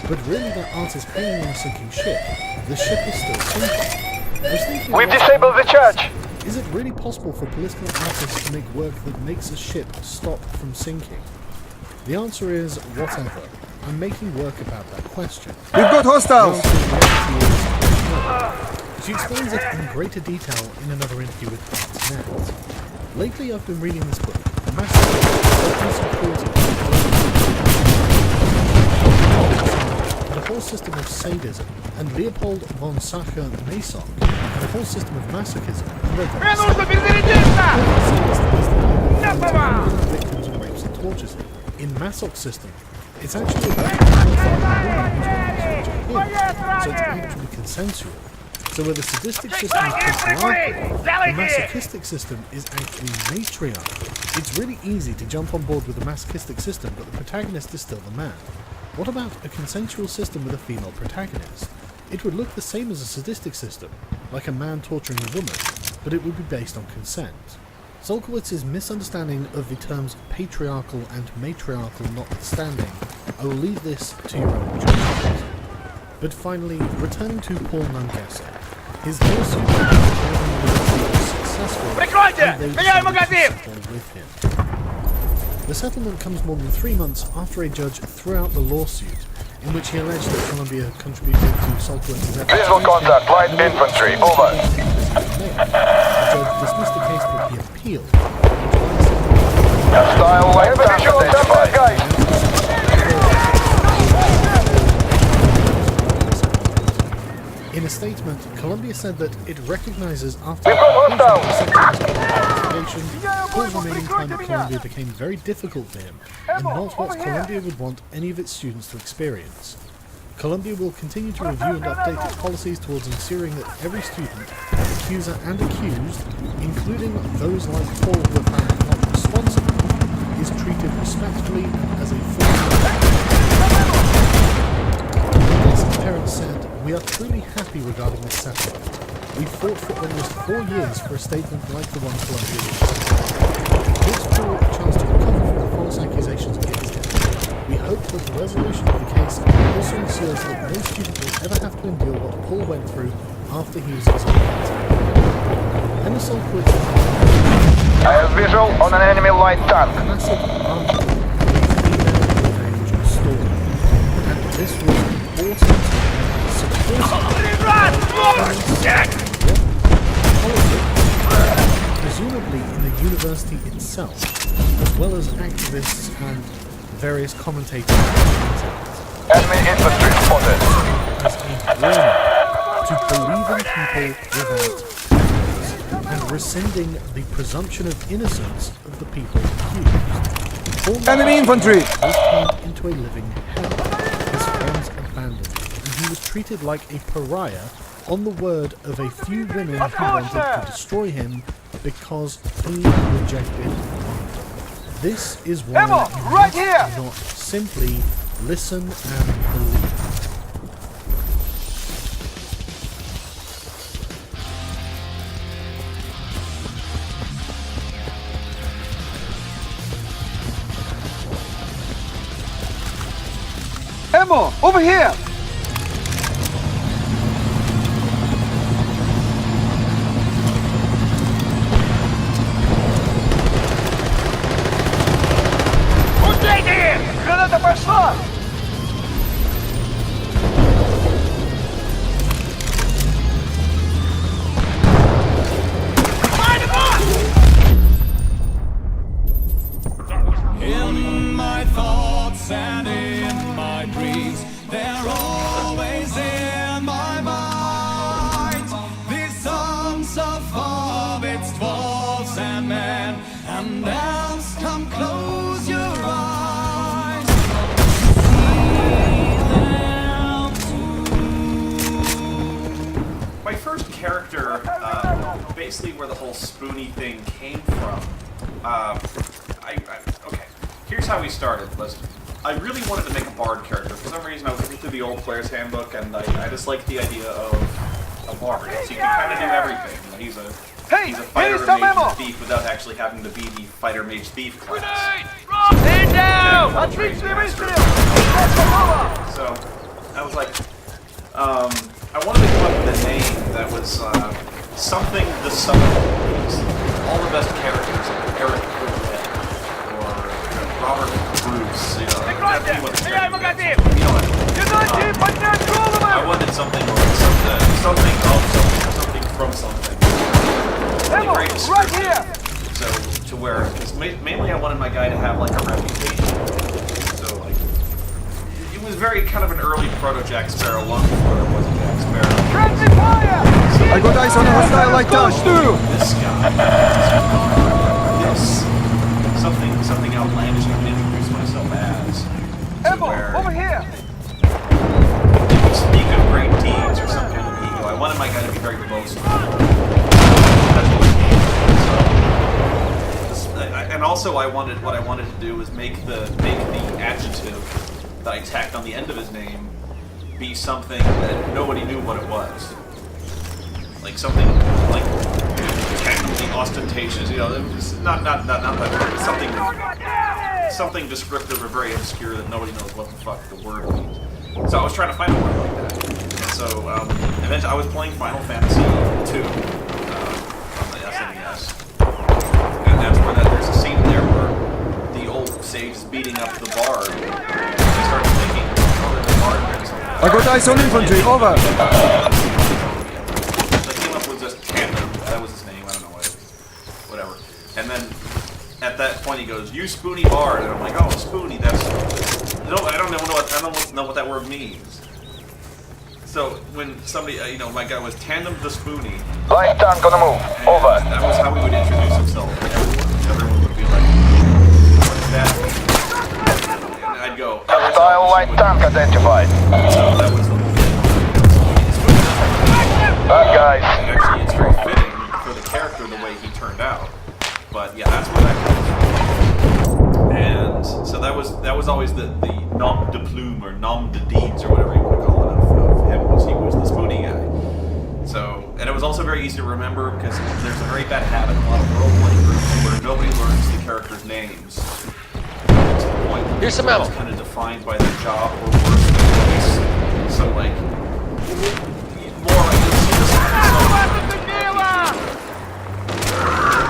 But really that art is hanging on a sinking ship. The ship is still sinking. I was thinking, We've disabled the church! is it really possible for political artists to make work that makes a ship stop from sinking? The answer is whatever. I'm making work about that question. We've got hostiles! The answer is no. She explains it in greater detail in another interview with Artnet. Lately I've been reading this book, and a whole system of sadism, and Leopold von Sacher-Masoch, and a whole system of masochism, and victims of rapes and tortures. In Masoch's system, it's actually so it's actually consensual. So where the sadistic system is patriarchal, the masochistic system is actually matriarchal. It's really easy to jump on board with the masochistic system, but the protagonist is still the man. What about a consensual system with a female protagonist? It would look the same as a sadistic system, like a man torturing a woman, but it would be based on consent. Solkowitz's misunderstanding of the terms patriarchal and matriarchal notwithstanding, I will leave this to your own judgment. But finally, returning to Paul Nungesser, his lawsuit was successful and they decided to settle with him. The settlement comes more than 3 months after a judge threw out the lawsuit, in which he alleged that Colombia contributed to Solkowitz's efforts. Visual contact, light infantry, over. The judge dismissed the case, but he appealed. Style light tank identified. In a statement, Colombia said that it recognizes after We've got hostiles! Paul's remaining time at Colombia became very difficult for him, and not what Colombia would want any of its students to experience. Colombia will continue to review and update its policies towards ensuring that every student, accuser and accused, including those like Paul who are found not responsible, is treated respectfully as a full parents said, "We are truly happy regarding this settlement. We fought for almost 4 years for a statement like the one Colombia did. It gives Paul a chance to recover from the false accusations against him. We hope that the resolution of the case also ensures that no student will ever have to endure what Paul went through after he was exonerated." Emma Solkowitz I have visual on an enemy light tank. massive army revenge story, and this was important presumably in the university itself, as well as activists and various commentators Enemy infantry spotted. as a warning to believe in people without evidence and rescinding the presumption of innocence of the people accused. Enemy infantry! Was turned into a living hell, his friends abandoned, and he was treated like a pariah on the word of a few women who wanted to destroy him because he rejected honor. This is why you must not simply listen and believe. Ammo! Over here! Граната пошла! In my thoughts and in my dreams, they're always in my mind. These songs of hobbits, dwarves and men, and elves, come close your eyes. See them too. My first character, basically where the whole spoony thing came from, okay, here's how we started. I really wanted to make a bard character. For some reason, I was looking through the old player's handbook, and I just liked the idea of a bard. So you can kind of do everything. He's a fighter, mage, and thief without actually having to be the fighter, mage, thief class. Stand down! Отличный выстрел! So I was like, I wanted to come up with a name that was something the sum of all the best characters, like Eric Burdett or Robert Bruce, you know. That's what the character is. You know what? I wanted something like something of something from something. Really very descriptive. So to where, because mainly I wanted my guy to have like a reputation. So like, it was very kind of an early proto Jack Sparrow, long before there was a Jack Sparrow. I got eyes on a hostile light tank. This guy, this something outlandish I can introduce myself as. To where Over here. you would speak of great deeds or some kind of ego. I wanted my guy to be very boastful. That's what and also what I wanted to do was make the adjective that I tacked on the end of his name be something that nobody knew what it was. Like something like technically ostentatious, you know, not that word, but something descriptive or very obscure that nobody knows what the fuck the word means. So I was trying to find a word like that. And so eventually I was playing Final Fantasy II on the SNES. And that's where there's a scene there where the old sage is beating up the bard. And he starts thinking, oh, there's a bard there. I got eyes on infantry. Over. I came up with just Tandem. That was his name. I don't know what it was. Whatever. And then at that point he goes, "You spoony bard," and I'm like, "Oh, spoony. That's no. I don't know what that word means." So when somebody, my guy was Tandem the Spoony. Light tank on the move. Over. That was how he would introduce himself. Everyone would be like, "What is that?" And I'd go, Hostile light tank identified. So that was the Bad guys. Actually, it's very fitting for the character the way he turned out. But yeah, that's where that comes from. And so that was always the nom de plume or nom de deeds or whatever you want to call it of him. He was the spoony guy. So, and it was also very easy to remember because there's a very bad habit in a lot of role-playing groups where nobody learns the characters' names. To the point where Here's some ammo. it's kind of defined by their job or work in place. So like, more like you'll see this.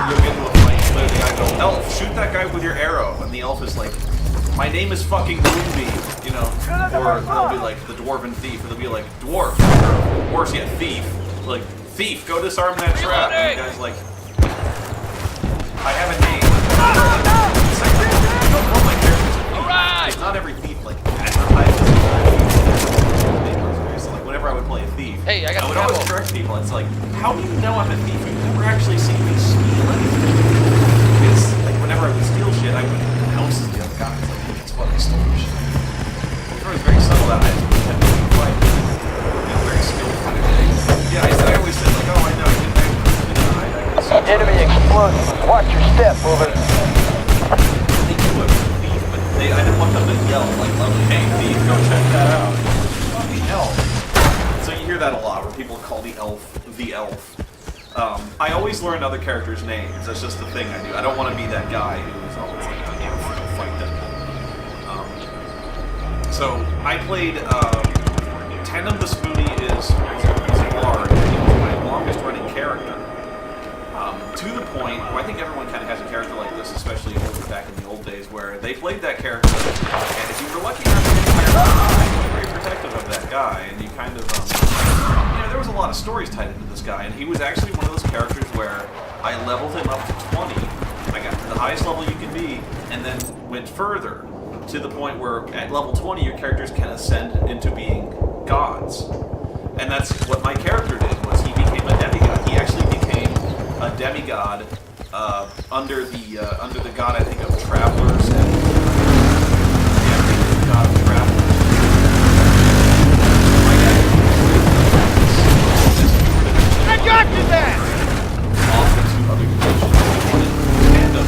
You'll get into a fight, and the guy goes, "Elf, shoot that guy with your arrow," and the elf is like, "My name is fucking Moonbeam," you know. Or they'll be like the dwarven thief, or they'll be like dwarf, or worse yet, thief. Like, thief, go disarm that trap. And the guy's like, "I have a name." It's like, I don't know my character's name. It's not every thief like advertises. So like whenever I would play a thief, Hey, I would always correct people. It's like, how do you know I'm a thief? You've never actually seen me steal anything. It's like whenever I would steal shit, I would announce to the other guy, like, "Hey, guess what? I stole this shit." It was very subtle that I had to be quite, very skillful. Yeah, I always said like, "Oh, I know, I didn't Enemy explosive. Watch your step, over. They knew it was a thief, but I didn't want them to yell like, "Hey, thief, go check that out." Fucking elf. So you hear that a lot, where people call the elf the elf. I always learn other characters' names. That's just the thing I do. I don't want to be that guy who's always like, fight them. So I played Tandem the Spoony is a bard. He was my longest running character. To the point where I think everyone kind of has a character like this, especially back in the old days, where they played that character, and if you were lucky enough to get hired on, you were very protective of that guy, and you kind of, there was a lot of stories tied into this guy, and he was actually one of those characters where I leveled him up to 20. I got to the highest level you can be, and then went further, to the point where at level 20 your characters can ascend into being gods. And that's what my character did, was he became a demigod. He actually became a demigod under the god, I think, of travelers and the god of travelers. I got you there! Off into other dimensions. Tandem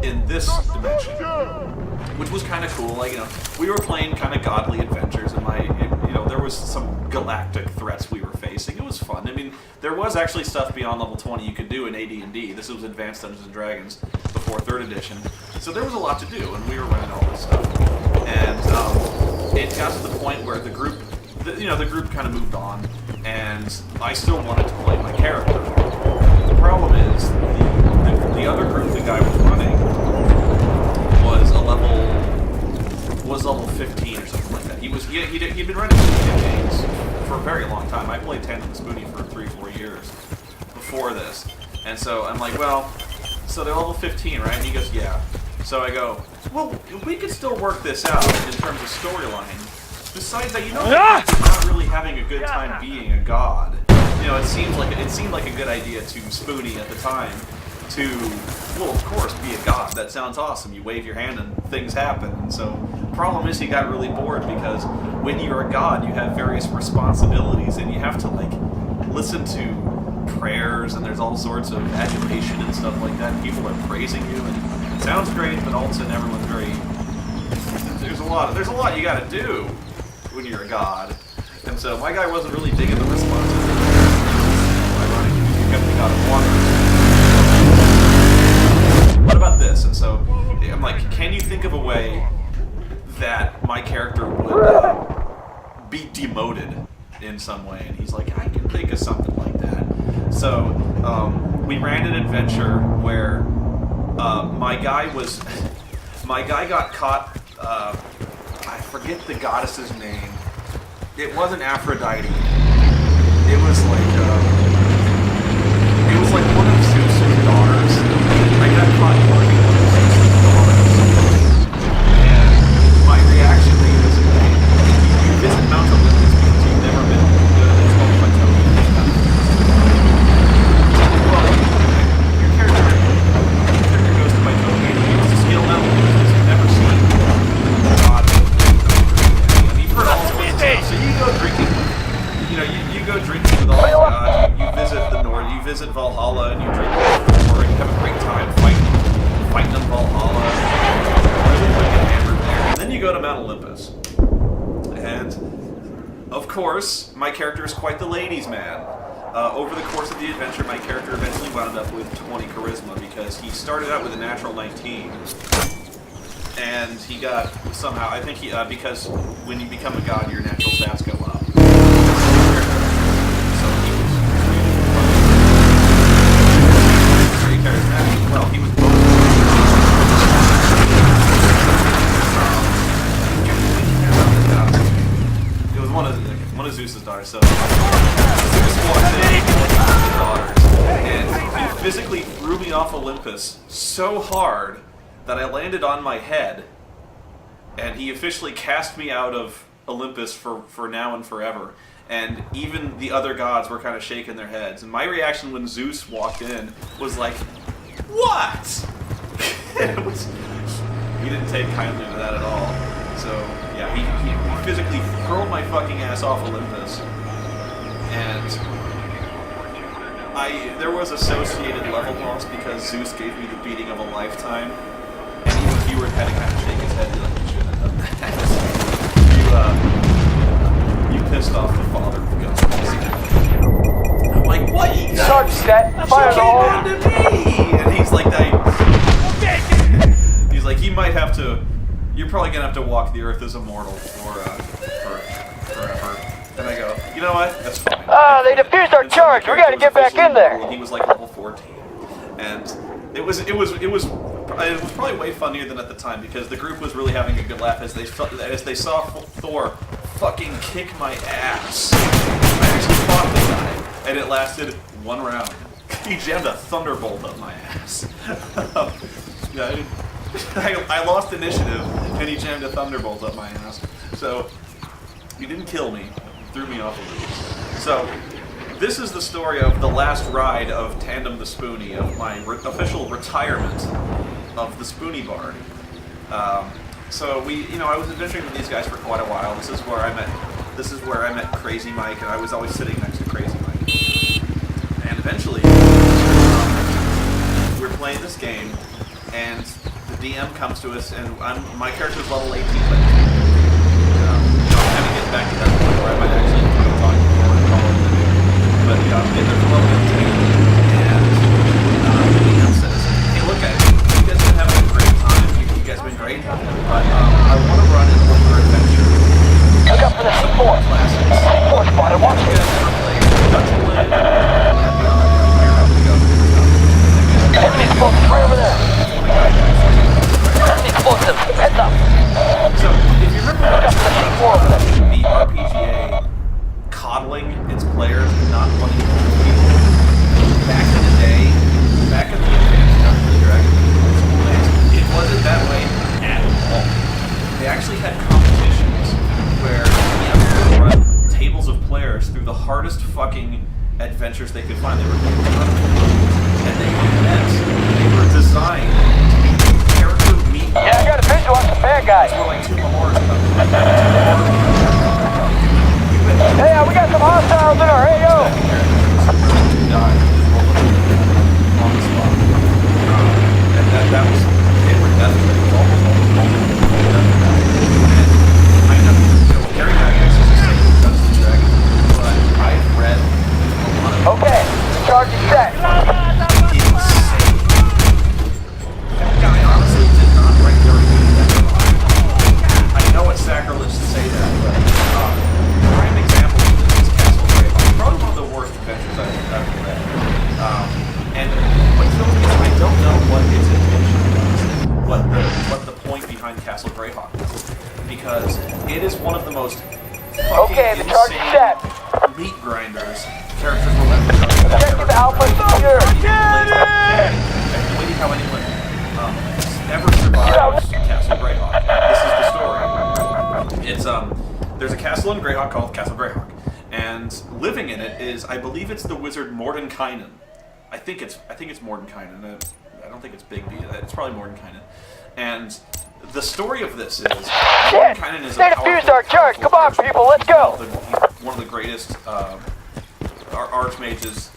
in this dimension, which was kind of cool. Like, we were playing kind of godly adventures, and there was some galactic threats we were facing. It was fun. I mean, there was actually stuff beyond level 20 you could do in AD&D. This was Advanced Dungeons and Dragons before 3rd edition, so there was a lot to do, and we were running all this stuff. it got to the point where the group kind of moved on, and I still wanted to play my character. The problem is, the other group the guy was running was level 15 or something like that. He'd been running campaigns for a very long time. I played Tandem the Spoonie for 3-4 years before this, and so I'm like, well, so they're level 15, right? And he goes, yeah. So I go, well, we could still work this out in terms of storyline. Besides that, you're not really having a good time being a god. You know, it seemed like a good idea to Spoonie at the time to, well, of course, be a god. That sounds awesome. You wave your hand and things happen. And so, problem is, he got really bored because when you're a god, you have various responsibilities and you have to like listen to prayers and there's all sorts of adulation and stuff like that. People are praising you and it sounds great, but all of a sudden everyone's very. There's a lot you got to do when you're a god, and so my guy wasn't really digging the responsibility. Ironic, you kept the god of water. What about this? And so I'm like, can you think of a way that my character would be demoted in some way? And he's like, I can think of something like that. So we ran an adventure where my guy got caught. I forget the goddess's name. It wasn't Aphrodite. It was like one of Zeus's daughters. I got caught working one of Zeus's daughters. And my reaction to it is, you visit Mount Olympus because you've never been it's called plateau. Well, your character goes to plateau and he wants to scale level because he's never seen God. And you've heard all sorts of stuff. So you go drinking. You go drinking with all the gods. You visit the North. You visit Valhalla and you drink or you have a great time fighting in Valhalla. And then you go to Mount Olympus. And of course, my character is quite the ladies' man. Over the course of the adventure, my character eventually wound up with 20 charisma because he started out with a natural 19. And he got somehow, I think because when you become a god, your natural stats go up. So he was very charismatic. Well, he was both. It was one of Zeus's daughters. So Zeus walked in with his daughters, and he physically threw me off Olympus so hard that I landed on my head, and he officially cast me out of Olympus for now and forever. And even the other gods were kind of shaking their heads. And my reaction when Zeus walked in was like, what? He didn't take kindly to that at all. So, yeah, he physically hurled my fucking ass off Olympus. And there was associated level loss because Zeus gave me the beating of a lifetime. And even Heward had to kind of shake his head like, you shouldn't have done that. You pissed off the father of gods. I'm like, what? Charge set. Fire the hole. And he's like, he's like, he might have to. You're probably gonna have to walk the earth as a mortal for forever. And I go, you know what? That's fine. They defused our charge. We gotta get back in there. He was like level 14, and it was probably way funnier than at the time because the group was really having a good laugh as they saw Thor fucking kick my ass. I actually fought the guy, and it lasted one round. He jammed a thunderbolt up my ass. Yeah, I lost initiative, and he jammed a thunderbolt up my ass. So he didn't kill me, threw me off a roof. So this is the story of the last ride of Tandem the Spoonie, of my official retirement of the Spoonie Bard. So I was adventuring with these guys for quite a while. This is where I met Crazy Mike, and I was always sitting next to Crazy Mike. And eventually, we're playing this game, and the DM comes to us, and my character's level 18, but I'm having to get back to that point where I might actually talk more and call it. But there's a level 18, and the DM says, hey, look, you guys have been having a great time. You guys have been great, but I want to run an over insane. That guy honestly did not write very good. I know it's sacrilege to say that, but prime example of this is Castle Greyhawk. Probably one of the worst adventures I've ever read. And what kills me is I don't know what its intention was, what the point behind Castle Greyhawk is, because it is one of the most fucking the charge is set. meat grinders characters will ever show. Objective Alpha secure. I'm waiting how anyone ever survives Castle Greyhawk. This is the story. It's there's a castle in Greyhawk called Castle Greyhawk, and living in it is, I believe it's the wizard Mordenkainen. I think it's Mordenkainen. I don't think it's Big B. It's probably Mordenkainen. And the story of this is Mordenkainen is They defused our charge. Come on, people, let's go. He's one of the greatest archmages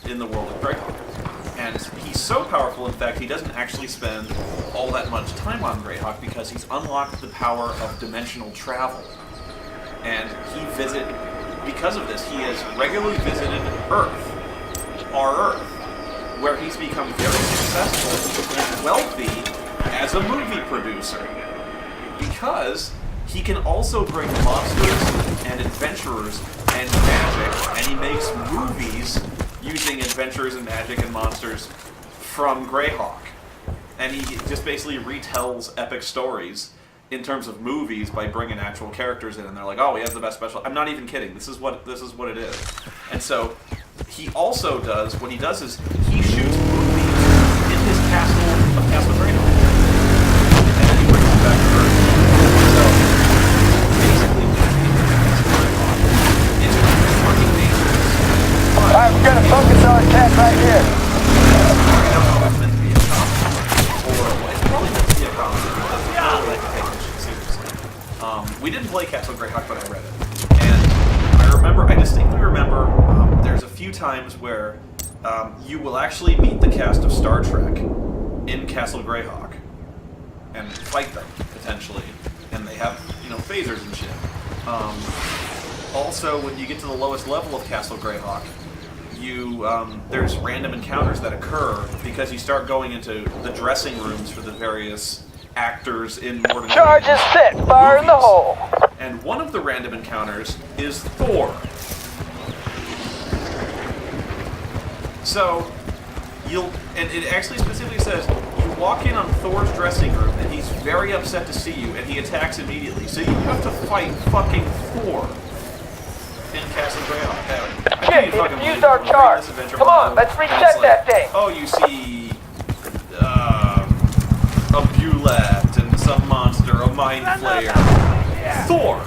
in the world of Greyhawk. And he's so powerful, in fact, he doesn't actually spend all that much time on Greyhawk because he's unlocked the power of dimensional travel. And because of this, he has regularly visited Earth, our Earth, where he's become very successful and wealthy as a movie producer. Because he can also bring monsters and adventurers and magic, and he makes movies using adventures and magic and monsters from Greyhawk. And he just basically retells epic stories in terms of movies by bringing actual characters in, and they're like, oh, he has the best special. I'm not even kidding. This is what it is. And so he also does, what he does is he shoots movies in his castle of Castle Greyhawk, and then he brings them back to Earth. So basically, it's fucking dangerous. Alright, we're gonna focus our attack right here. I don't know if it's meant to be a comedy, or it's probably meant to be a comedy because we really like to take this shit seriously. We didn't play Castle Greyhawk, but I read it, and I distinctly remember there's a few times where you will actually meet the cast of Star Trek in Castle Greyhawk and fight them potentially, and they have phasers and shit. Also, when you get to the lowest level of Castle Greyhawk, there's random encounters that occur because you start going into the dressing rooms for the various actors in Mordenkainen. Charge is set. Fire in the hole. And one of the random encounters is Thor. So, and it actually specifically says, you walk in on Thor's dressing room, and he's very upset to see you, and he attacks immediately. So you have to fight fucking Thor in Castle Greyhawk. Shit, he defused our charge. Come on, let's reset that thing. Oh, you see a Bulette and some monster, a Mind Flayer. Thor!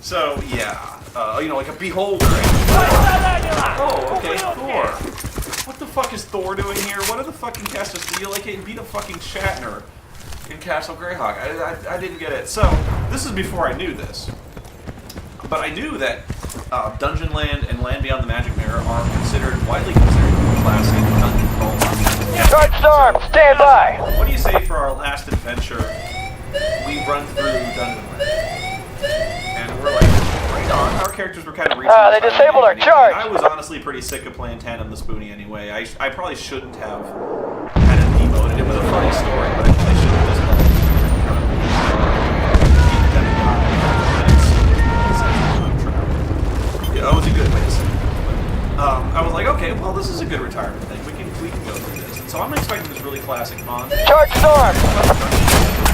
So, yeah. Like a beholder. Oh, okay, Thor. What the fuck is Thor doing here? What are the fucking cast of Steel? Like, he beat a fucking Shatner in Castle Greyhawk. I didn't get it. So, this is before I knew this. But I knew that Dungeon Land and Land Beyond the Magic Mirror are widely considered classic dungeon crawlers. Charge storm, stand by. What do you say for our last adventure? We run through Dungeon Land. And we're like, right on. Our characters were kind of reaching. They disabled our charge. I was honestly pretty sick of playing Tandem the Spoonie anyway. I probably shouldn't have had it demoted. It was a funny story, but I should have just let it. Yeah, that was a good way to say it. I was like, okay, well, this is a good retirement thing. We can go through this. And so I'm expecting this really classic mon. Charge storm.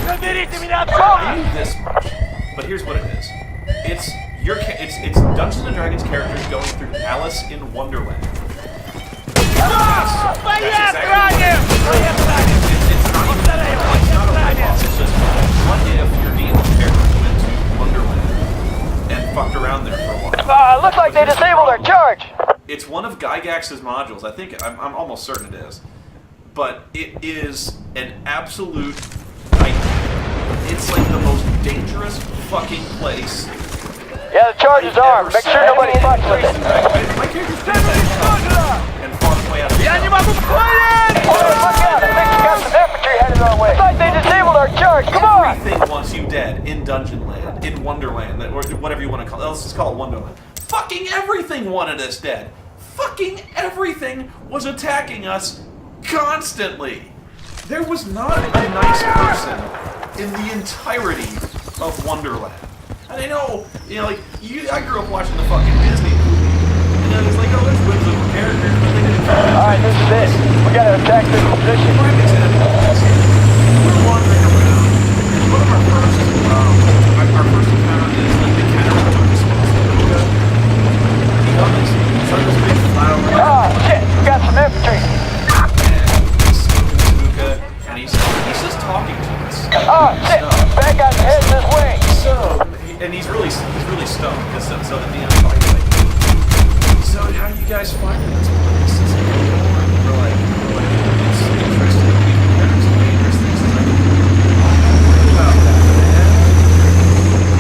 I knew this much, but here's what it is. It's Dungeons and Dragons characters going through Alice in Wonderland. That's exactly it's not a rip-off. It's just, what if your D&D characters went to Wonderland and fucked around there for a while? Looks like they disabled our charge. It's one of Gygax's modules. I think I'm almost certain it is, but it is an absolute nightmare. It's like the most dangerous fucking place. Yeah, the charge is armed. Make sure nobody fucks with it. My character's been and fought his way out of the Look out, I think we got some infantry headed our way. Looks like they disabled our charge. Come on. Everything wants you dead in Dungeon Land, in Wonderland, or whatever you want to call it. Let's just call it Wonderland. Fucking everything wanted us dead. fucking everything was attacking us constantly. There was not a nice person in the entirety of Wonderland. And I know, like, I grew up watching the fucking Disney movie. And it's like, oh, there's whimsical characters, but they didn't. Alright, this is it. We gotta attack this position. Prime example is, we're wandering around. One of our first encounter is like the caterpillar responsibility. He comes, it's like this big flower. Ah, shit, we got some infantry. And he's just talking to us. Ah, shit, bad guys heading this way. And he's really stoned because so the DM fight like, so how do you guys find this place? It's like, we're like, it's interesting. There's dangerous things. It's like, I don't worry about that, man.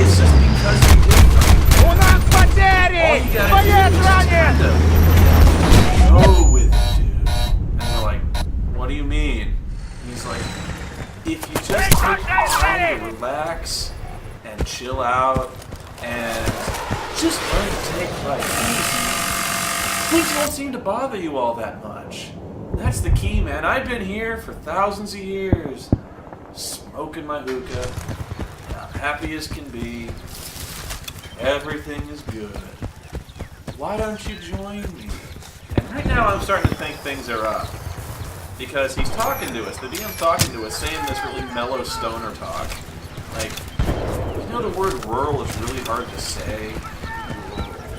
It's just because we did it. У нас потери! Боец ранен! Go with it, dude. And we're like, what do you mean? And he's like, if you just take time to relax and chill out and just learn to take life easy, things won't seem to bother you all that much. That's the key, man. I've been here for thousands of years, smoking my hookah. I'm happy as can be. Everything is good. Why don't you join me? And right now I'm starting to think things are up. Because he's talking to us, the DM's talking to us, saying this really mellow stoner talk. Like, you know the word rural is really hard to say?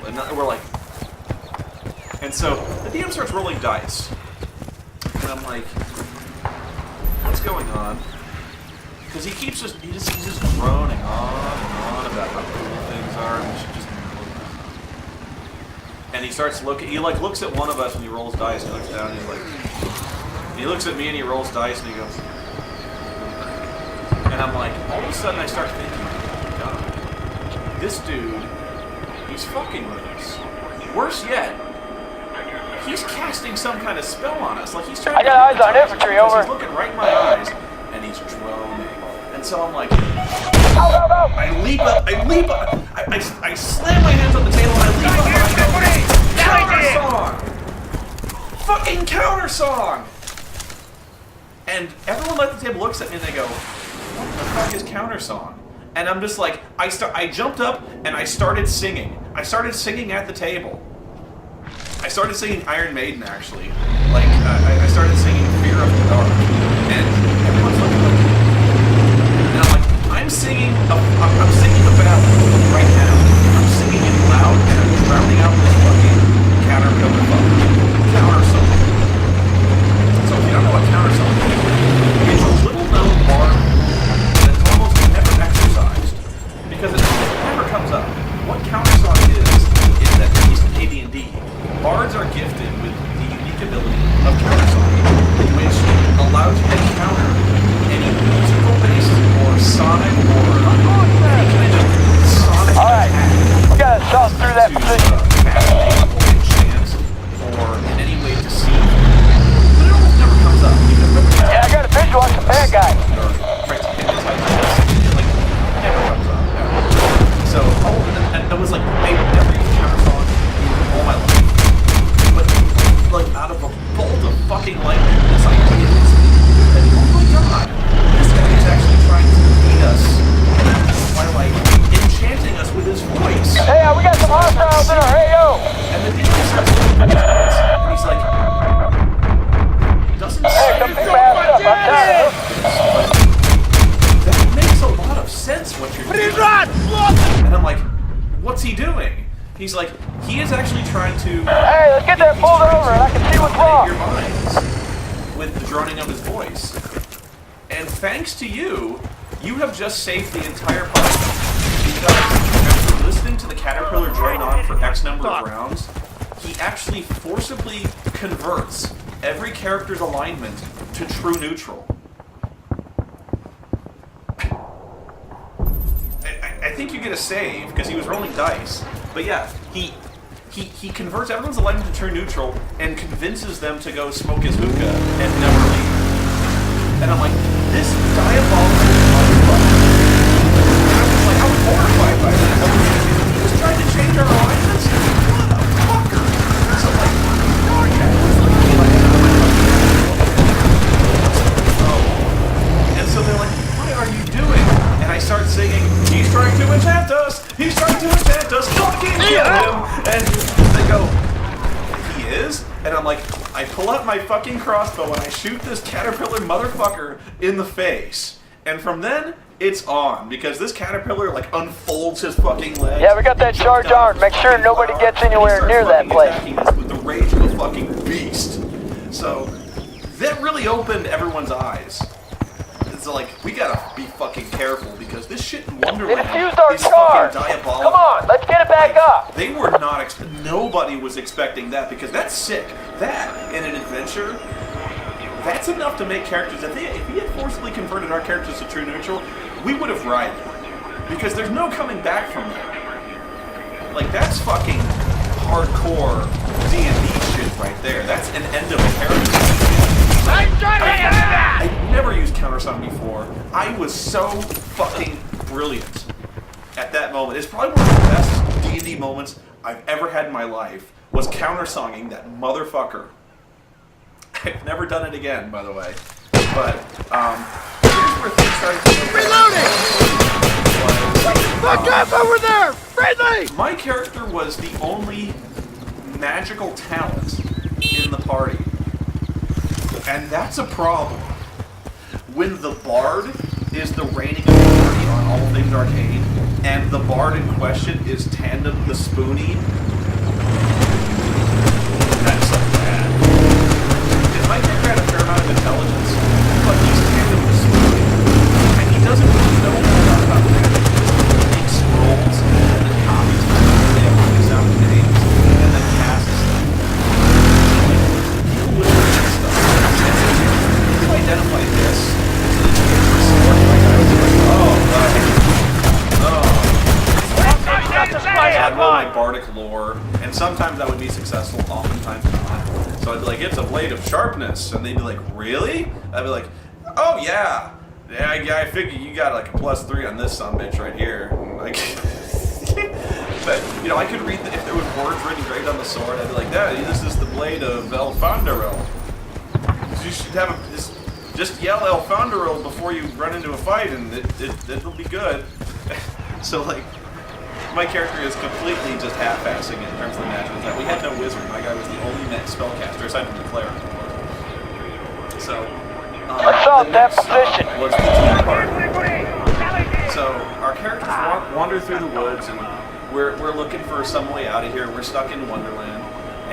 And we're like... And so, the DM starts rolling dice. And I'm like, what's going on? Because he's just droning on about how cool things are, and we should just know them. And he starts looking, he like looks at one of us when he rolls dice, and he looks down and he's like... He looks at me and he rolls dice and he goes... And I'm like, all of a sudden I start thinking, oh God, this dude, he's fucking with us. Worse yet, he's casting some kind of spell on us. Like he's trying to... I got eyes on infantry, over. He's looking right in my eyes and he's droning. And so I'm like... I leap up, I slam my hands on the table and I leap up and I go, counter song! Fucking counter song! And everyone at the table looks at me and they go, what the fuck is counter song? And I'm just like, I jumped up and I started singing. I started singing at the table. I started singing Iron Maiden, actually. Like, I started singing Fear of the Dark. And everyone's looking at me. And I'm like, I'm singing a ballad right now. I'm singing it loud and I'm drowning out this fucking caterpillar counter song. So if you don't know what counter song is, it's a little known bard that's almost never exercised because it never comes up. What counter song is that at least in AD&D, bards are gifted with the unique ability of counter song, which allows you to counter any musical based or sonic or any kind of sonic Alright, we gotta talk through that position. or enchant or in any way deceive. But it almost never comes up because nobody Yeah, I got a visual on some bad guys. So, and it was like, I never used counter song all my life. But, like, out of a bolt of fucking lightning, this idea is, and oh my god, this guy is actually trying to beat us by, like, enchanting us with his voice. Hey, we got some hostiles in our AO. And the dude starts looking at his voice, and he's like, doesn't Hey, come pick my ass up, I'm tired of this. That makes a lot of sense what you're doing. And I'm like, what's he doing? He's like, he is actually trying to... Hey, let's get that pulled over and I can see what's wrong. ...your minds with the droning of his voice. And thanks to you, you have just saved the entire party. Because after listening to the caterpillar drone on for X number of rounds, he actually forcibly converts every character's alignment to true neutral. I think you get a save because he was rolling dice, but yeah, he converts everyone's alignment to true neutral and convinces them to go smoke his hookah and never leave. And I'm like, this diabolical motherfucker. And I was horrified by that. He was trying to change our alignments. Motherfucker. So like, And I'm like, I pull out my fucking crossbow and I shoot this caterpillar motherfucker in the face. And from then, it's on, because this caterpillar, like, unfolds his fucking legs. Yeah, we got that charge armed. Make sure nobody gets anywhere near that place. Attacking us with the rage of a fucking beast. So, that really opened everyone's eyes. It's like, we gotta be fucking careful, because this shit in They Wonderland defused our is charge. fucking diabolical. Come on, let's get it back up. They were not, nobody was expecting that, because that's sick. That, in an adventure, that's enough to make characters. If he had forcibly converted our characters to true neutral, we would have rioted. Because there's no coming back from that. Like, that's fucking hardcore D&D shit right there. That's an end of a character. I've never used countersong before. I was so fucking brilliant at that moment. It's probably one of the best D&D moments I've ever had in my life, was countersonging that motherfucker. I've never done it again, by the way. But, here's where things started to go. Reloading! Fuck up over there! Friendly! My character was the only magical talent in the party. And that's a problem. When the bard is the reigning authority on all things arcane, and the bard in question is Tandem the Spoonie, that's like bad. Because my character had a fair amount of intelligence, but he's Tandem the Spoonie. And he doesn't really know about magic. He makes scrolls, and then copies them, and they have sound names, and then casts them. Deal with that stuff. You identify this, so that you get to support my guys. I'd roll my bardic lore, and sometimes that would be successful, oftentimes not. So I'd be like, it's a blade of sharpness, and they'd be like, really? I'd be like, oh yeah, I figure you got like a +3 on this sumbitch right here. Like, but you know, I could read if there was words written engraved on the sword. I'd be like, this is the blade of Elfandorel. You should have just yell Elfandorel before you run into a fight, and it'll be good. So like, my character is completely just half-assing in terms of the magic attack. We had no wizard. My guy was the only net spellcaster aside from the cleric. So, Assault that position. Was the team party. So our characters wander through the woods, and we're looking for some way out of here. We're stuck in Wonderland,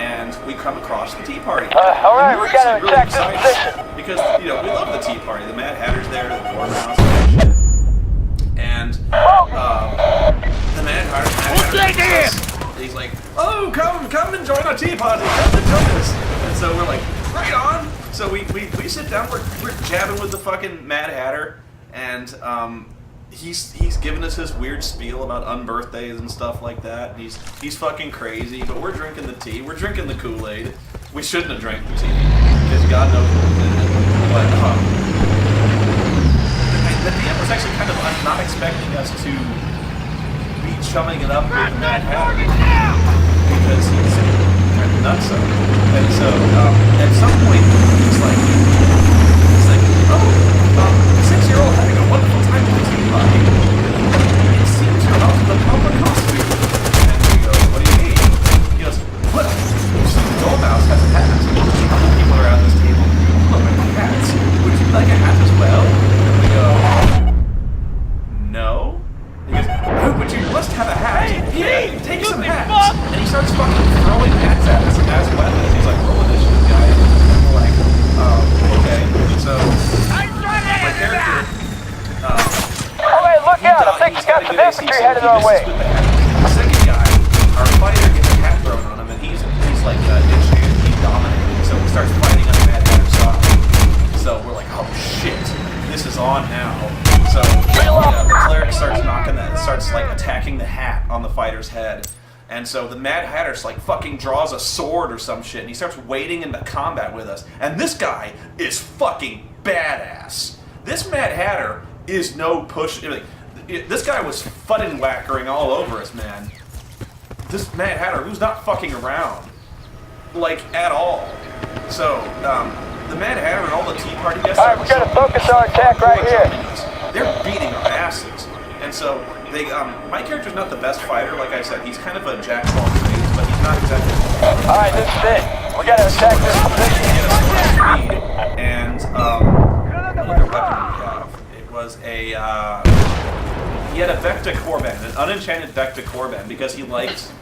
and we come across the Tea Party. All right, we gotta really attack this position. because we love the Tea Party. The Mad Hatter's there, the Dormouse, and shit. And the Mad Hatter, he's like, oh, come and join our tea party, come and join us. And so we're like, right on. So we sit down, we're jabbing with the fucking Mad Hatter, and he's giving us his weird spiel about unbirthdays and stuff like that. And he's fucking crazy, but we're drinking the tea, we're drinking the Kool-Aid. We shouldn't have drank the tea, because God knows what was in it. But the DM was actually kind of not expecting us to be chumming it up with Mad Hatter, because he's kind of nuts. And so at some point he's like, oh, 6-year-old having a wonderful time with the tea party. It seems you're out of the proper costume. And we go, what do you mean? He goes, well, the Dormouse has a hat. Other people around this table look like hats. Would you like a hat as well? And we go, no. He goes, oh, but you must have a hat. Here, take some hats. And he starts fucking throwing hats at us as weapons. He's like, roll initiative, guy. And we're like, okay. So, my character, Alright, look out! I think we got some infantry headed our way. The second guy, our fighter, gets a hat thrown on him, and he's like enchanted, he's dominating. So he starts fighting on the Mad Hatter's side. So we're like, oh shit, this is on now. So the cleric starts like attacking the hat on the fighter's head. And so the Mad Hatter like fucking draws a sword or some shit, and he starts wading into combat with us. And this guy is fucking badass. This Mad Hatter is no push. This guy was fudding whackering all over us, man. This Mad Hatter, who's not fucking around, like at all. So the Mad Hatter and all the Tea Party guys. Alright, we gotta focus our attack right here. They're beating our asses, and so they. My character's not the best fighter, like I said. He's kind of a jack of all trades, but he's not exactly. Alright, this is it. We gotta attack this position. Get us more speed, and what other weapon did he have? It was a he had a Vecta Corband, an unenchanted Vecta Corband, because he liked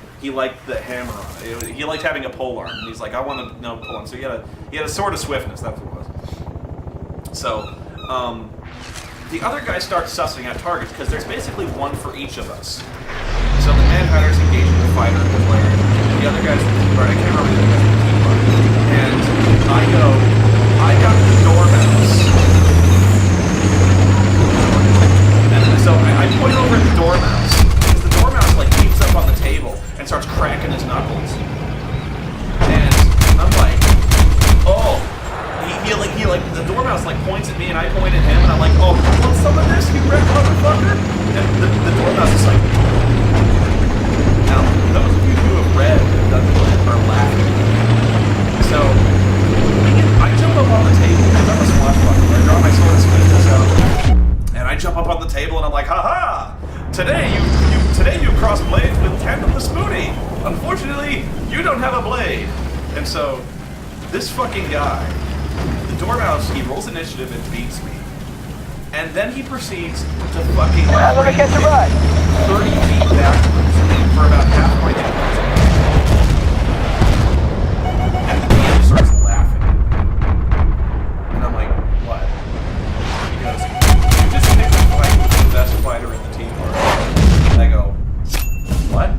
the hammer on it. He liked having a polearm, and he's like, I want to know polearm. So he had a sword of swiftness. That's what it was. So the other guy starts sussing out targets because there's basically one for each of us. So the Mad Hatter's engaging the fighter, the player. The other guy's the team part. I can't remember the other guy's the team part. And I got the dormouse. And so I point over at the dormouse, because the dormouse like leaps up on the table and starts cracking his knuckles. And I'm like, oh. He the dormouse like points at me and I point at him and I'm like, oh, you want some of this, you red motherfucker? And the dormouse is like, now, those of you who have read are laughing. So, I jump up on the table because I'm a swashbuckler. I draw my sword and swing this out, and I jump up on the table and I'm like, haha! Today you cross blades with Tandem the Spoonie. Unfortunately, you don't have a blade. And so, this fucking guy, the dormouse, he rolls initiative and beats me. And then he proceeds to fucking Let me catch a ride. 30 feet backwards for about halfway down. And the DM starts laughing at me. And I'm like, what? He goes, you just picked a fight with the best fighter in the team party. And I go, what?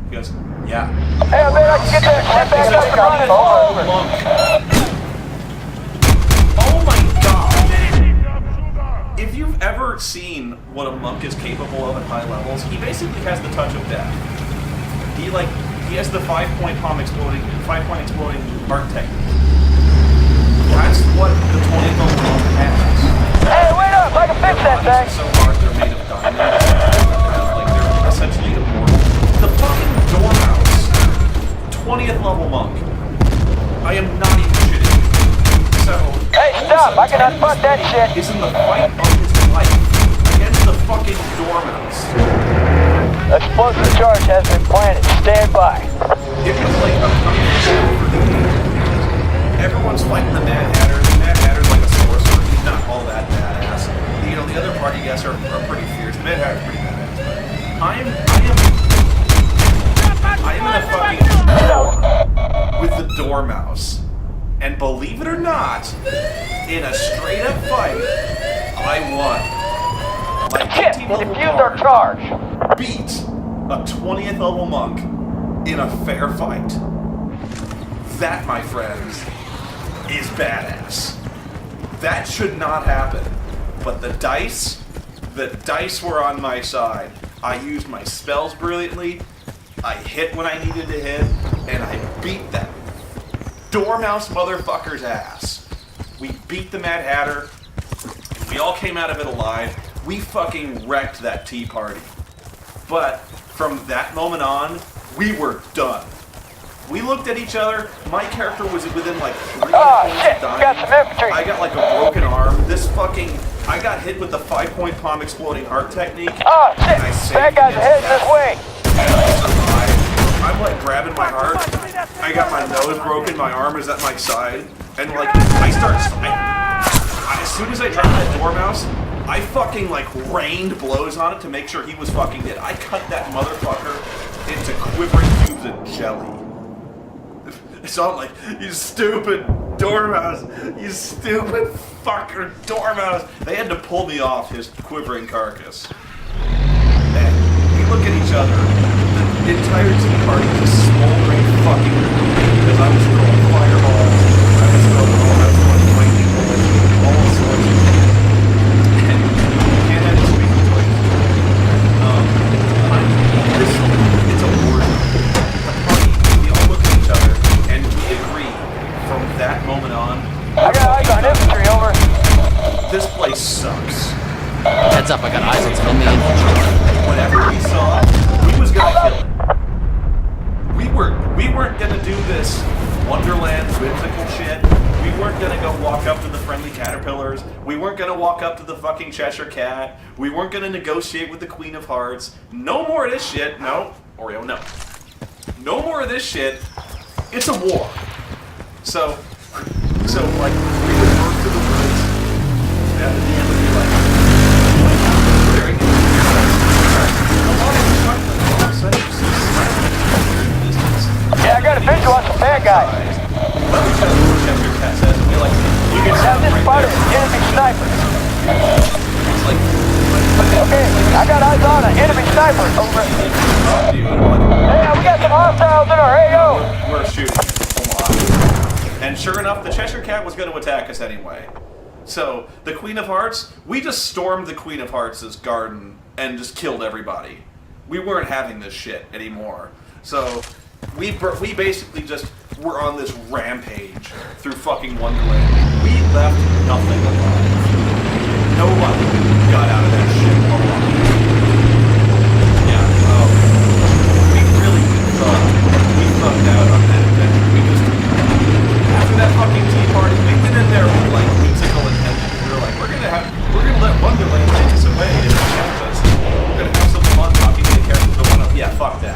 He goes, yeah. Hey, man, I can get that shit back up and running. Hold over. Oh my god! If you've ever seen what a monk is capable of at high levels, he basically has the touch of death. He has the 5-point exploding art technique. That's what the 20th level monk has. Hey, wait up! I can fix that thing. So hard, they're made of diamonds. Like they're essentially immortal. The fucking dormouse, 20th level monk. I am not even shitting you. So, Hey, stop! I can unfuck that shit. is in the fight of his life against the fucking dormouse. Explosive charge has been planted. Stand by. It was like a everyone's fighting the Mad Hatter. The Mad Hatter's like a sorcerer. He's not all that badass. The other party guests are pretty fierce. The Mad Hatter's pretty badass. But I am in a fucking war with the dormouse. And believe it or not, in a straight up fight, I won. My Kit, 18th level defuse our bard charge. beat a 20th level monk in a fair fight. That, my friends, is badass. That should not happen. But the dice were on my side. I used my spells brilliantly, I hit when I needed to hit, and I beat that dormouse motherfucker's ass. We beat the Mad Hatter. We all came out of it alive. We fucking wrecked that tea party. But from that moment on, we were done. We looked at each other. My character was within like 3 points shit, of dying. got some infantry. I got like a broken arm. I got hit with the 5-point palm exploding heart technique. Oh, shit! And I saved Bad guys against ahead death. this way! And I survived. I'm like grabbing my heart. I got my nose broken. My arm is at my side. And like, as soon as I dropped that dormouse, I fucking like rained blows on it to make sure he was fucking dead. I cut that motherfucker into quivering cubes of jelly. So I'm like, you stupid dormouse, you stupid fucker dormouse. They had to pull me off his quivering carcass. And we look at each other, the entire tea party just smoldering fucking because I was throwing fireballs, I was throwing lightning bolts, all sorts of shit. And you can't have this speaking choice. It's a war zone. The party, we all look at each other, and we agree from that moment on. I got eyes on infantry, over. This place sucks. Heads up, I got eyes on some enemy infantry. Whenever we saw, we was gonna kill it. We weren't gonna do this Wonderland whimsical shit. We weren't gonna go walk up to the friendly caterpillars. We weren't gonna walk up to the fucking Cheshire Cat. We weren't gonna negotiate with the Queen of Hearts. No more of this shit. No, Oreo, no. No more of this shit. It's a war. So like, we would work through the woods, and at the end would be like, very Yeah, I got a visual on some bad guys. Let me tell you what Chester Cat says, and we're like, you can Now sound this right spider there. is enemy sniper. It's like, Okay, I got eyes on an enemy sniper over. Hey, we got some hostiles in our AO. we're shooting a lot. And sure enough, the Cheshire Cat was going to attack us anyway. So, the Queen of Hearts, we just stormed the Queen of Hearts' garden and just killed everybody. We weren't having this shit anymore. So, we basically just were on this rampage through fucking Wonderland. We left nothing alive. No one got out of that shit alive. Yeah, we really thugged out on that adventure. We just, after that fucking tea party, we went in there with like musical intentions. We were like, we're gonna let Wonderland take us away and protect us. We're gonna have some fun talking to the characters that want to. Yeah, fuck that.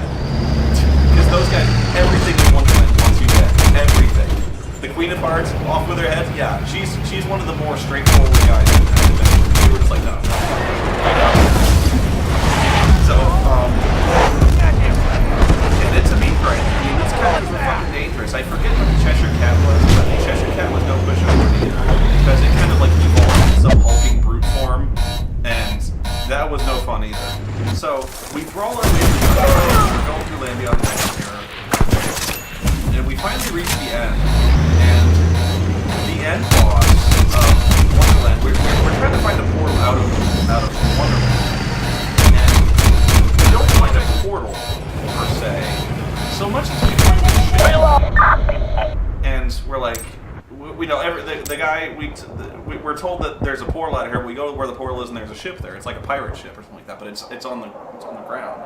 Because those guys, everything in Wonderland wants you dead. Everything. The Queen of Hearts, off with her head. Yeah, she's one of the more straightforward guys in that adventure. We were just like, no. So, and it's a meat grind. I mean, these characters were fucking dangerous. I forget what the Cheshire Cat was, but the Cheshire Cat was no pushover either. Because it kind of like evolved in some hulking brute form, and that was no fun either. So, we brawl our way through, we're going through Lambia on the next mirror, and we finally reach the end. And the end boss of Wonderland, we're trying to find a portal out of Wonderland. And we don't find a portal, per se, so much as we find a ship. And we're like, we know the guy, we're told that there's a portal out here. We go where the portal is and there's a ship there. It's like a pirate ship or something like that, but it's on the ground.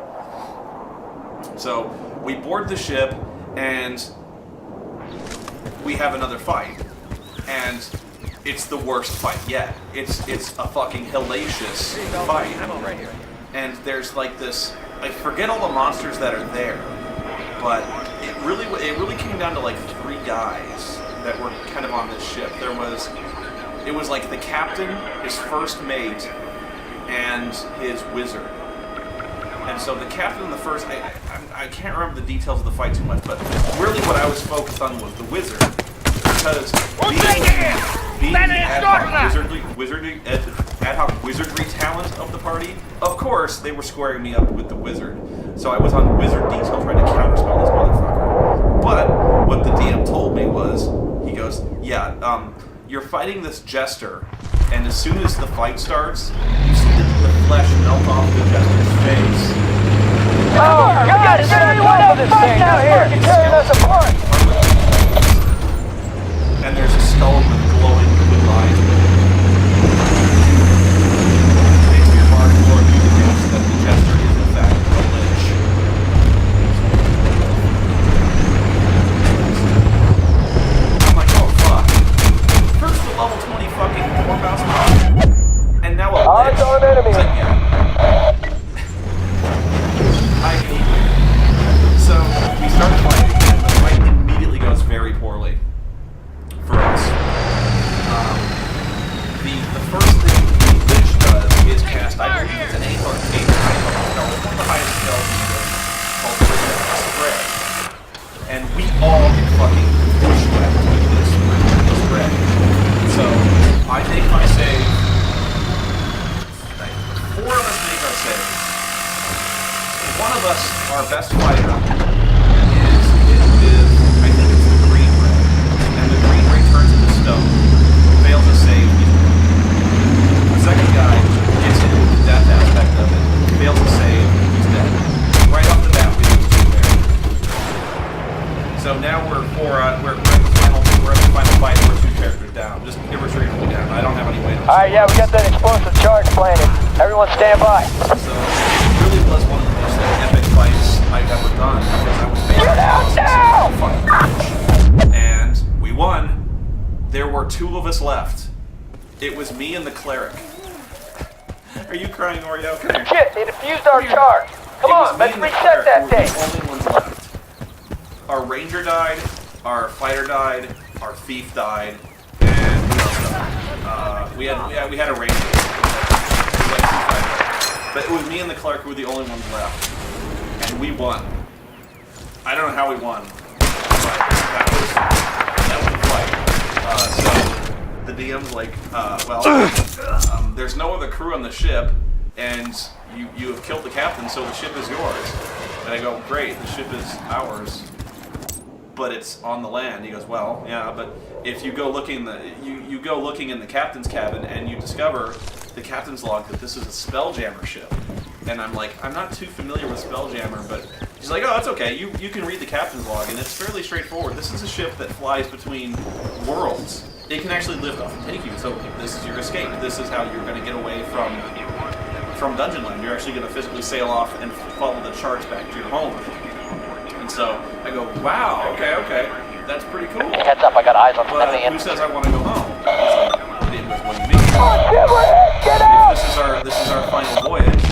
So we board the ship and we have another fight, and it's the worst fight yet. It's a fucking hellacious fight. And there's like this, I forget all the monsters that are there, but it really came down to like 3 guys that were kind of on this ship. It was like the captain, his first mate, and his wizard. And so the captain and the first, I can't remember the details of the fight too much, but really what I was focused on was the wizard. Because being the ad hoc wizardry talent of the party, of course they were squaring me up with the wizard. So I was on wizard detail trying to counterspell this motherfucker. But what the DM told me was, he goes, yeah, you're fighting this jester, and as soon as the fight starts, you see the flesh melt off the jester's face. Oh, God, is there anyone else this thing out here? You're tearing us apart. And there's a skull with glowing blue eyes. It makes me hard for you to guess that the jester is in fact a lich. I'm like, oh fuck. First the level 20 fucking Warmouse mob, and now a lich. Odds on enemy. It's like, yeah. I hate you. So we start fighting, and the fight immediately goes very poorly for us. The first thing the lich does is cast, I believe it's an 8 or 8 spell. It's one of the highest spells in the called Spread. And we all get fucking bushwhacked with this spread. So I think if I save, 4 of us make our save. One of us, our best fighter, is I think it's the green ray. And the green ray turns into stone, fails to save. The second guy gets hit with the death aspect of it, fails to save, he's dead. Right off the bat, we lose 2 there. So now we're at the final fight, we're 2 characters down. Just irretrievably down. I don't have any way to. Alright, yeah, we got that explosive charge planted. Everyone stand by. So it really was one of the most epic fights I've ever done because I was basically and we won. There were 2 of us left. It was me and the cleric. Are you crying, Oreo? Come here. Shit, they defused our charge. Come on, let's reset that thing. The only ones left. Our ranger died. Our fighter died. our thief died, and we had a ranger. But it was me and the clerk who were the only ones left, and we won. I don't know how we won, but that was the fight. So the DM's like, there's no other crew on the ship, and you have killed the captain, so the ship is yours. And I go, great, the ship is ours, but it's on the land. He goes, well, yeah, but if you go looking you go looking in the captain's cabin, and you discover the captain's log that this is a Spelljammer ship. And I'm like, I'm not too familiar with Spelljammer, but she's like, oh, that's okay. You can read the captain's log, and it's fairly straightforward. This is a ship that flies between worlds. It can actually lift off and take you, so this is your escape. This is how you're going to get away from Dungeon Land. You're actually going to physically sail off and follow the charts back to your home. And so I go, wow, okay, that's pretty cool. Heads up, I got eyes on But enemy. who says I want to go home? He's like, what do you mean? Get out! If this is our final voyage,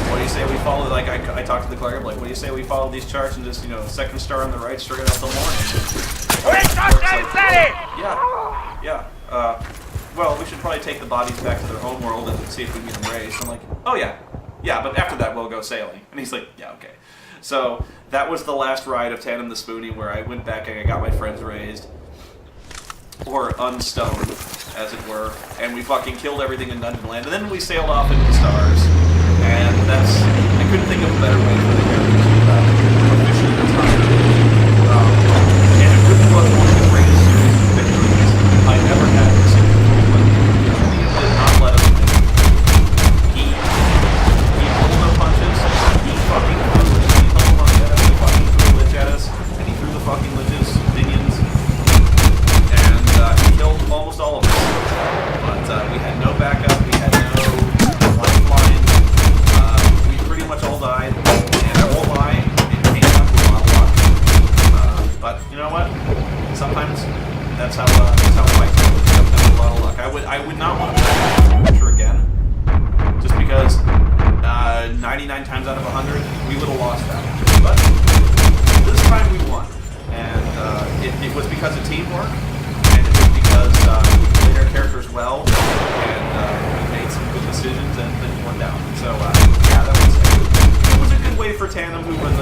what do you say we follow? Like I talked to the clerk. I'm like, what do you say we follow these charts and just second star on the right, straight out till morning? Yeah. Well, we should probably take the bodies back to their home world and see if we can get them raised. I'm like, oh yeah, but after that we'll go sailing. And he's like, yeah, okay. So that was the last ride of Tandem the Spoonie, where I went back and I got my friends raised, or unstoned, as it were, and we fucking killed everything in Dungeon Land, and then we sailed off into the stars, and I couldn't think of a better way for the characters to officially retire. And it really was one of the greatest series of victories I ever had in a single tournament. He did not let us win. He pulled no punches. He fucking threw the lich at us. And he threw the fucking liches, minions. And he killed almost all of us. But we had no backup. We had no lifeline. We pretty much all died. And I won't lie, it came down to a lot of luck. But you know what? Sometimes that's how fights go. Sometimes a lot of luck. I would not want to play this adventure again, just because 99 times out of 100 we would have lost that. But this time we won, and it was because of teamwork, and it was because we played our characters well, and we made some good decisions, and things worked out. So yeah, that was a good way for Tandem, who was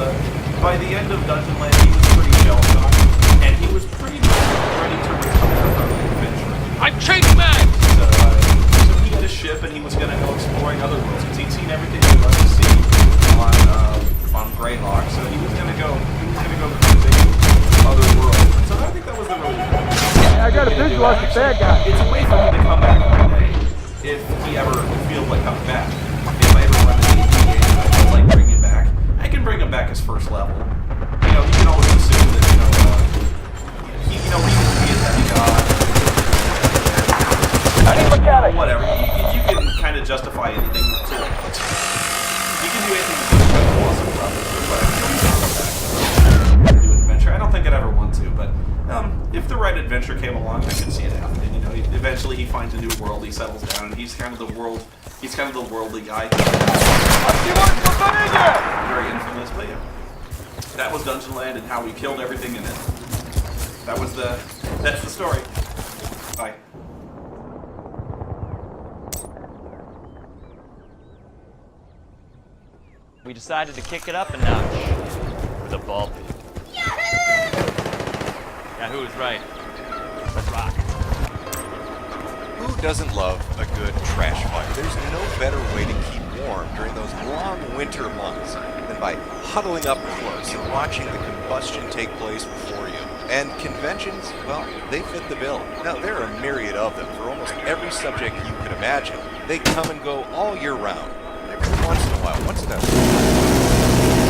by the end of Dungeon Land, he was pretty shell-shocked, and he was pretty much ready to retire from the adventure. I'm changed man! So he had a ship, and he was going to go exploring other worlds, because he'd seen everything he wanted to see on Greyhawk. So he was going to go visiting other worlds. So I think that was the really good thing. I got a visualize the bad guy. It's a way for him to come back one day, if he ever feels like coming back. If I ever run into the game and I feel like bringing him back, I can bring him back as first level. You can always assume that, he can be a demigod. Whatever. You can kind of justify anything. You can do anything to do with awesome stuff. But do an adventure. I don't think I'd ever want to, but if the right adventure came along, I could see it happening. Eventually he finds a new world, he settles down, and he's kind of the worldly guy. Very infamous, but yeah. That was Dungeon Land and how we killed everything in it. That's the story. Bye. We decided to kick it up a notch with a ball pit. Yahoo is right. Let's rock. Who doesn't love a good trash fire? There's no better way to keep warm during those long winter months than by huddling up close and watching the combustion take place before you. And conventions, well, they fit the bill. Now, there are a myriad of them for almost every subject you can imagine. They come and go all year round. Every once in a while,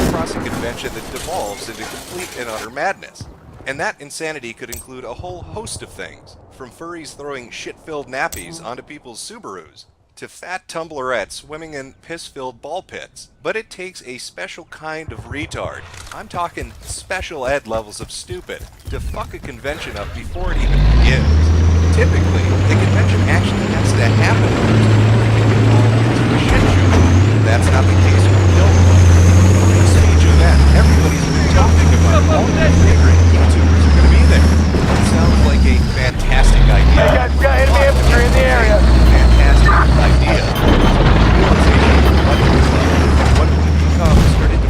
across a convention that devolves into complete and utter madness. And that insanity could include a whole host of things, from furries throwing shit-filled nappies onto people's Subarus, to fat tumblerettes swimming in piss-filled ball pits. But it takes a special kind of retard, I'm talking special ed levels of stupid, to fuck a convention up before it even begins. Typically, the convention actually has to happen before it can be called into a shit show. That's not the case with Billboard. In a stage event, everybody's been talking about all their favorite YouTubers are going to be there. sounds like a fantastic idea. Hey guys, we got enemy infantry in the area. Fantastic idea. Realization of what it would become started to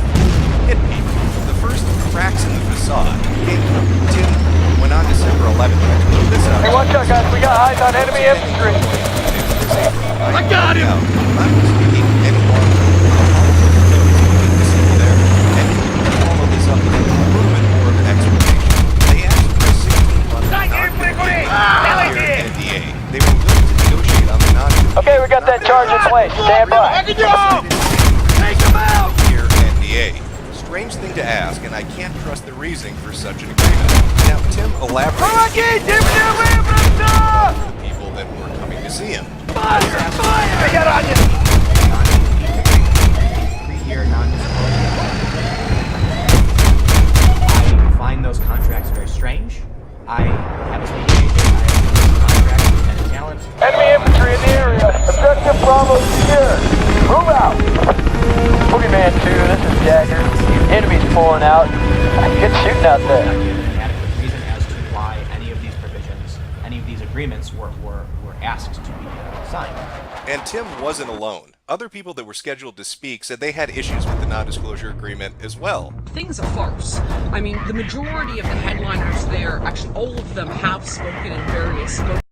hit people. The first cracks in the facade came from Tim, when on December 11th, to move this out. Hey, watch out guys, we got eyes on enemy infantry. I got him! I'm not speaking any longer. There, and to follow this up with a little bit more of an explanation. They asked for a 16-month NDA. They were willing to negotiate on the non. Okay, we got that charge in place. Stand by. Take them out! Here, NDA. Strange thing to ask, and I can't trust the reasoning for such an agreement. Now, Tim elaborates the people that were coming to see him. Fire! I got on you! 3-year non-disclosure. I find those contracts very strange. I have a speaking agent. I have contracts with Lieutenant Talent. Enemy infantry in the area. Objective Bravo secure. Move out. Boogeyman 2, this is Jagger. Enemy's pulling out. Good shooting out there. An adequate reason as to why any of these provisions, any of these agreements were asked to be signed. And Tim wasn't alone. Other people that were scheduled to speak said they had issues with the non-disclosure agreement as well. Thing's a farce. I mean, the majority of the headliners there, actually all of them have spoken in various